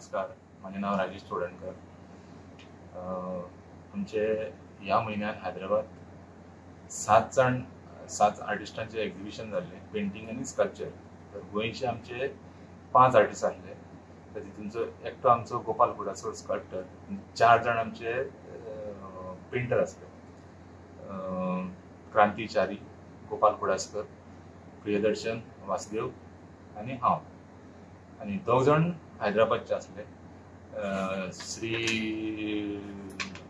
नमस्कार, माझे नाव राजेश तोडणकर. आमचे ह्या महिन्यात हैदराबाद 7 आर्टिस्टांचे एक्झिबिशन झाले, पेंटिंग आणि स्कल्पचर. तर गोंयचे आमचे 5 आर्टिस्ट आसले. तर तितूंचो एकटो आमचो गोपाल कुडाचो स्कल्प्टर, 4 जण आमचे पेंटर आसले. क्रांती च्यारी, गोपाल कुडासकर, प्रियदर्शन वासुदेव आणि हांव. आणि 2 जण हैदराबादचे आसले, श्री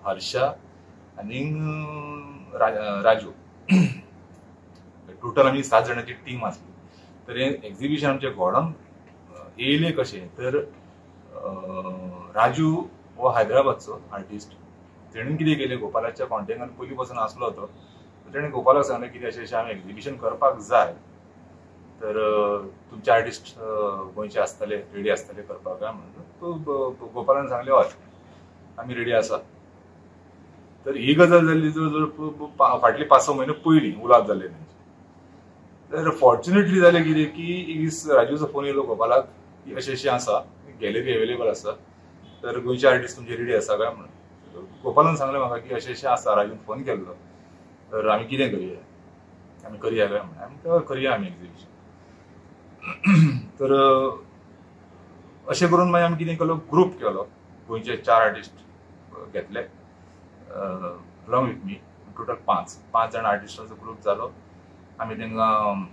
हर्षा आणि राजू. टोटल आम्ही 7 जणांची टीम आसली. तर हे एक्झिबिशन आमचे घोडोन येयले कशें तर राजू हो हैदराबादचो आर्टिस्ट. तेणेन कितें केलें, गोपालाच्या कॉन्टेक्टान पयलीं पासून आसलो तो. तेणें गोपालाक सांगलें कितें अशें आमी एक्झिबिशन करपाक जाय, तर तुमचे आर्टिस्ट गोंयचे आसतले, रेडी आसतले करपाक काय म्हणून. तो गोपालान सांगलें हय आमी रेडी आसा. तर ही गजाल जाल्ली जवळ फाटली 5-6 म्हयने पयलीं उलोवप जाल्लें तेंचें. तर फॉर्च्युनेटली जालें कितें की एक दीस राजूचो फोन येयलो गोपालाक की अशें आसा, गॅलरी अवेलेबल आसा, तर गोंयचे आर्टिस्ट तुमचे रेडी आसा काय म्हणून. गोपालान सांगलें म्हाका की अशें आसा, राजून फोन केल्लो, तर आमी कितें करया, आमी करया काय म्हणून. आमी करया आमी एक्झिबिशन. तर अशें करून मागीर आमी कितें केलो, ग्रूप केलो. गोंयचे 4 आर्टिस्ट घेतले अलॉंग विथ मी. टोटल 5 जण आर्टिस्टांचो ग्रूप जालो. आमी तांकां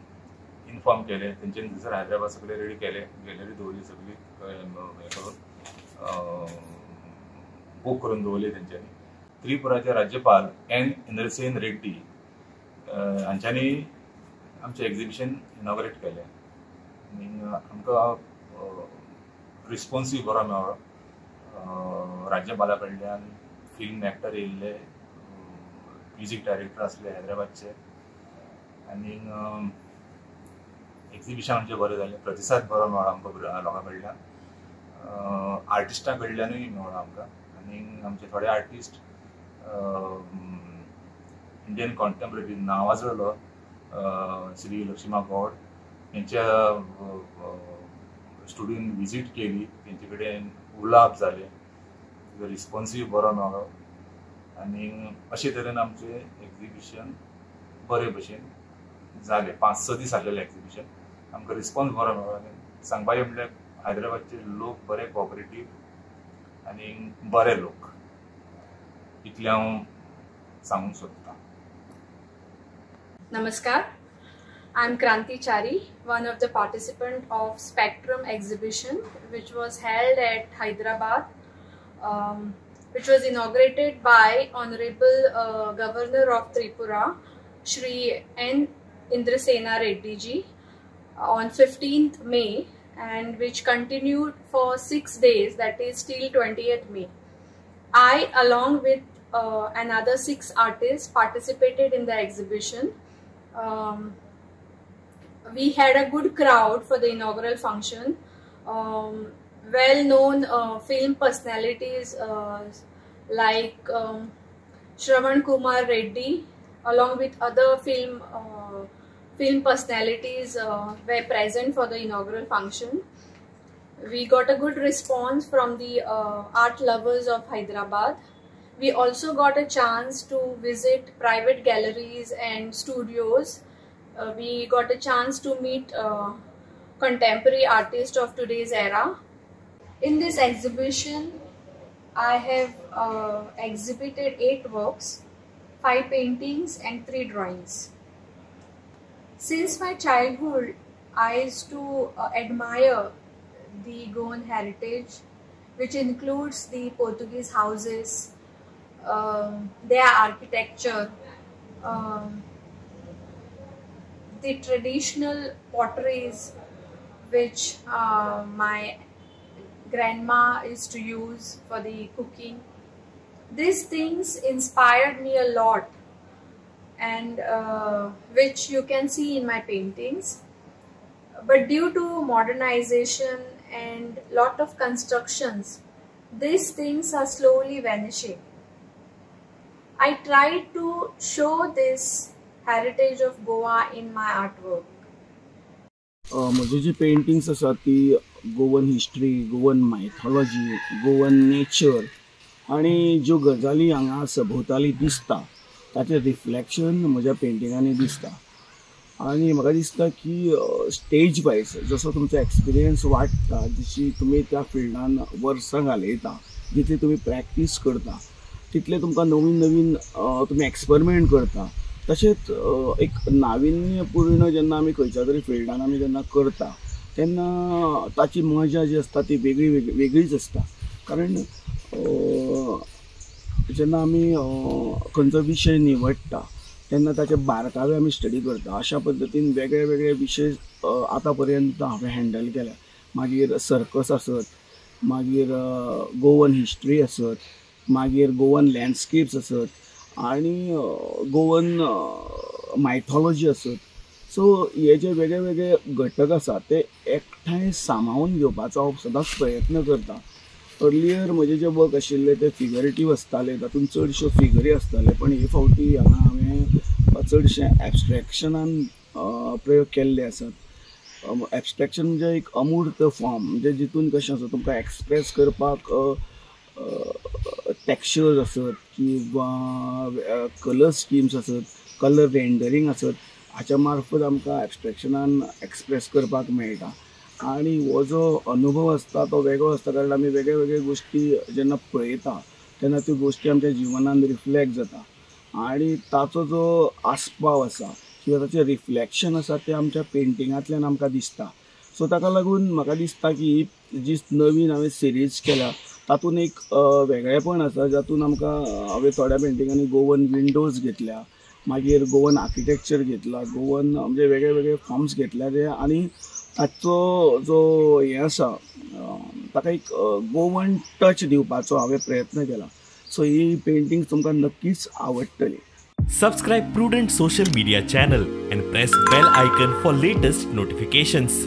इन्फॉर्म केलें, तेंच्यांनी थंयसर हैदराबाद सगळे रेडी केले, गॅलरी दवरली सगळी हें करून बूक करून दवरली तेंच्यांनी. त्रिपुराचे राज्यपाल एन इंद्रसेन रेड्डी हांच्यांनी आमचें एक्झिबिशन इनॉग्रेट केलें. आनी आमकां रिस्पॉन्सूय बरो मेळ्ळो. राज्यपाला कडल्यान फिल्म एक्टर येयल्ले, म्युझिक डायरेक्टर आसले हैदराबादचे. आनी एक्झिबिशन आमचें बरें जालें. प्रतिसाद बरो मेळ्ळो आमकां लोकां कडल्यान, आर्टिस्टां कडल्यानूय मेळ्ळो आमकां. आनी आमचे थोडे आर्टिस्ट इंडियन कॉन्टेम्पररी नावाजलो श्री लक्ष्मा गौड यांच्या स्टुडियोन विजीट केली, तेंचे कडेन उलोवप जालें, रिस्पॉन्सूय बरो मेळ्ळो. आनी अशे तरेन आमचें एक्झिबिशन बरे भशेन जालें. 5-6 दीस जाल्लेलें एक्झिबिशन. आमकां रिस्पॉन्स बरो मेळ्ळो. आनी सांगपाचें म्हणल्यार हैदराबादचे लोक बरे कॉपरेटीव आनी बरे लोक, इतलें हांव सांगूंक सोदतां. Namaskar, I'm Kranti Chari, one of the participants of Spectrum exhibition, which was held at Hyderabad, which was inaugurated by Honorable Governor of Tripura, Shri N. Indrasena Reddy ji, on 15th May, and which continued for 6 days, that is till 20th May. I, along with another 6 artists, participated in the exhibition. We had a good crowd for the inaugural function. Well-known film personalities like Shravan Kumar Reddy, along with other film personalities were present for the inaugural function. We got a good response from the art lovers of Hyderabad. We also got a chance to visit private galleries and studios. We got a chance to meet contemporary artists of today's era. In this exhibition, I have exhibited 8 works, 5 paintings and 3 drawings. Since my childhood, I used to admire the Goan heritage, which includes the Portuguese houses, their architecture, the traditional potteries which my grandma used to use for the cooking. These things inspired me a lot, and which you can see in my paintings. But due to modernization and lot of constructions, these things are slowly vanishing. I tried to show this heritage of Goa in my artwork. म्हजी जी paintings आसा ती Goan history, Goan mythology, Goan nature आनी ज्यो गजाली हांगा सभोवताली दिसता ताचें रिफ्लेक्शन म्हज्या पेंटिंगांनी दिसता. आनी म्हाका दिसता की स्टेज वायज जसो तुमचो एक्सपिरियन्स वाडटा, जशी तुमी त्या फिल्डान वर्सां घालयता, जितली तुमी प्रॅक्टीस करता तितले तुमकां नवीन नवीन तुमी एक्सपेरिमेंट करता. तशेंच एक नाविन्यपूर्ण जेन्ना आमी खंयच्या तरी फिल्डान आमी जेन्ना करता तेन्ना ताची मजा जी आसता ती वेगळीच आसता. कारण जेन्ना आमी खंयचो विशय निवडटा तेन्ना ताचे बारकावे आमी स्टडी करता. अशा पद्दतीन वेगळे वेगळे विशय आतां पर्यंत हांवें हँडल केल्या. मागीर सर्कस आसत, मागीर गोवन हिस्ट्री आसत, मागीर गोवन लँडस्केप्स आसत आनी गोवन मायथॉलॉजी आसत. सो हे जे वेगळे वेगळे घटक आसा ते एकठांय सांबाळून घेवपाचो हांव सदांच प्रयत्न करता. अर्लियर म्हजे जे वर्क आशिल्ले ते फिगरेटीव आसताले, तातूंत चडश्यो फिगरी आसताले, पण हे फावटी हांगा हांवें चडशे एब्स्ट्रॅक्शनान प्रयोग केल्ले आसात. एब्स्ट्रॅक्शन म्हणजे एक अमूर्त फॉर्म, म्हणजे जितून कशें आसा तुमकां एक्सप्रेस करपाक टेक्स्चर्स आसत किंवा कलर स्किम्स आसत, कलर रेंडरींग आसत, हाच्या मार्फत आमकां एब्स्ट्रॅक्शनान एक्सप्रेस करपाक मेळटा. आनी हो जो अनुभव आसता तो वेगळो आसता, कारण आमी वेगळे वेगळे गोश्टी जेन्ना पळयता तेन्ना त्यो गोश्टी आमच्या जिवनान रिफ्लेक्ट जाता आनी ताचो जो आस्पाव आसा किंवा ताचें रिफ्लेक्शन आसा तें आमच्या पेंटिंगांतल्यान आमकां दिसता. सो ताका लागून म्हाका दिसता की जी नवीन हांवें सिरीज केल्या तातूंत एक वेगळेपण आसा, जातून आमकां हांवें थोड्या पेंटिंगांनी गोवन विंडोज घेतल्या, मागीर गोवन आर्किटेक्चर घेतला, गोवन म्हणजे वेगळे वेगळे फॉर्म्स घेतल्या जे आनी ताचो जो हे आसा ताका एक गोवन टच दिवपाचो हांवें प्रयत्न केला. सो ही पेंटिंग तुमकां नक्कीच आवडटली. Subscribe Prudent social media channel and press bell icon for latest notifications.